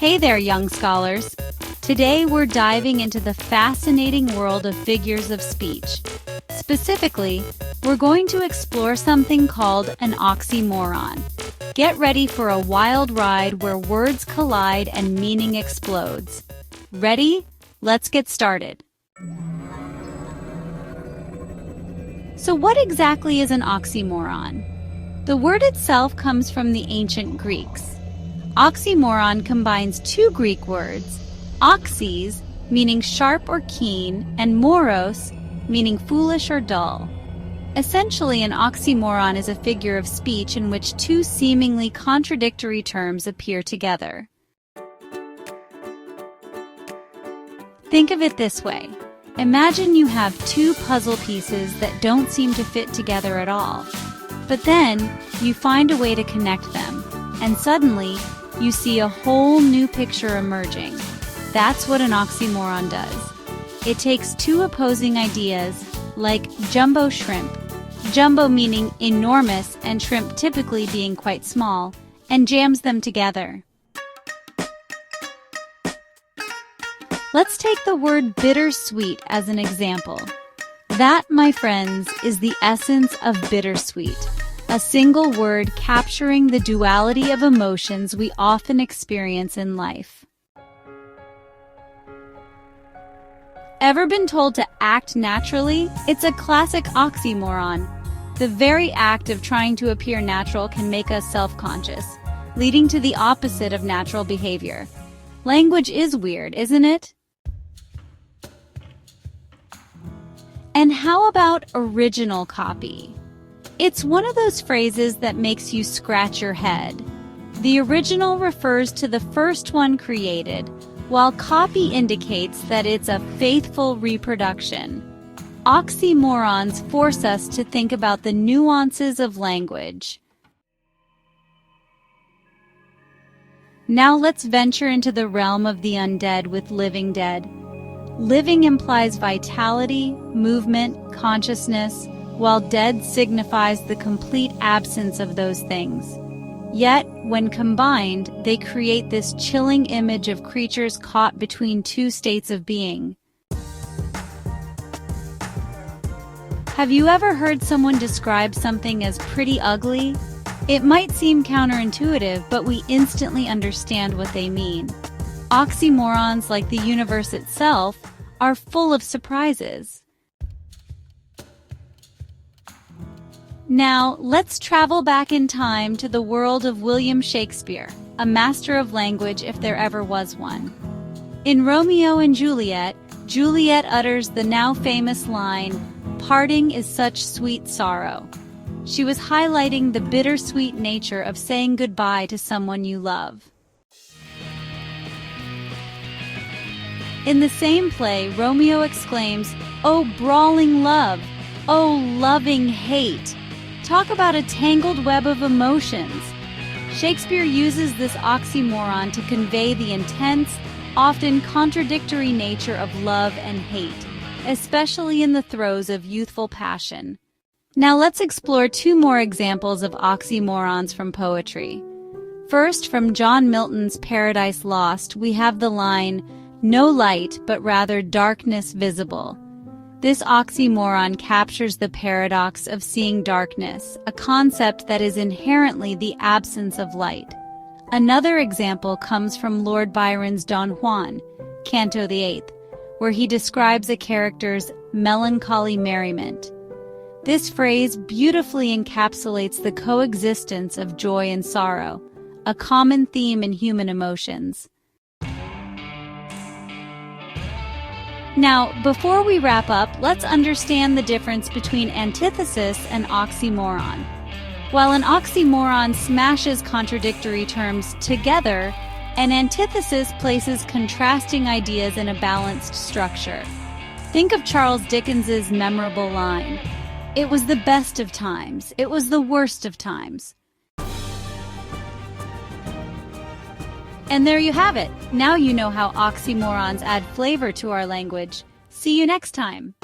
Hey there, young scholars! Today we're diving into the fascinating world of figures of speech. Specifically, we're going to explore something called an oxymoron. Get ready for a wild ride where words collide and meaning explodes. Ready? Let's get started. So what exactly is an oxymoron? The word itself comes from the ancient Greeks. Oxymoron combines two Greek words, oxys, meaning sharp or keen, and moros, meaning foolish or dull. Essentially, an oxymoron is a figure of speech in which two seemingly contradictory terms appear together. Think of it this way. Imagine you have two puzzle pieces that don't seem to fit together at all. But then, you find a way to connect them, and suddenly, you see a whole new picture emerging. That's what an oxymoron does. It takes two opposing ideas, like jumbo shrimp, jumbo meaning enormous and shrimp typically being quite small, and jams them together. Let's take the word bittersweet as an example. That, my friends, is the essence of bittersweet. A single word capturing the duality of emotions we often experience in life. Ever been told to act naturally? It's a classic oxymoron. The very act of trying to appear natural can make us self-conscious, leading to the opposite of natural behavior. Language is weird, isn't it? And how about original copy? It's one of those phrases that makes you scratch your head. The original refers to the first one created, while copy indicates that it's a faithful reproduction. Oxymorons force us to think about the nuances of language. Now let's venture into the realm of the undead with living dead. Living implies vitality, movement, consciousness, while dead signifies the complete absence of those things. Yet, when combined, they create this chilling image of creatures caught between two states of being. Have you ever heard someone describe something as pretty ugly? It might seem counterintuitive, but we instantly understand what they mean. Oxymorons, like the universe itself, are full of surprises. Now, let's travel back in time to the world of William Shakespeare, a master of language if there ever was one. In Romeo and Juliet, Juliet utters the now famous line, "Parting is such sweet sorrow." She was highlighting the bittersweet nature of saying goodbye to someone you love. In the same play, Romeo exclaims, "Oh, brawling love! Oh, loving hate!" Talk about a tangled web of emotions. Shakespeare uses this oxymoron to convey the intense, often contradictory nature of love and hate, especially in the throes of youthful passion. Now let's explore two more examples of oxymorons from poetry. First, from John Milton's Paradise Lost, we have the line, "No light, but rather darkness visible." This oxymoron captures the paradox of seeing darkness, a concept that is inherently the absence of light. Another example comes from Lord Byron's Don Juan, Canto the 8th, where he describes a character's melancholy merriment. This phrase beautifully encapsulates the coexistence of joy and sorrow, a common theme in human emotions. Now, before we wrap up, let's understand the difference between antithesis and oxymoron. While an oxymoron smashes contradictory terms together, an antithesis places contrasting ideas in a balanced structure. Think of Charles Dickens's memorable line, "It was the best of times, it was the worst of times." And there you have it. Now you know how oxymorons add flavor to our language. See you next time.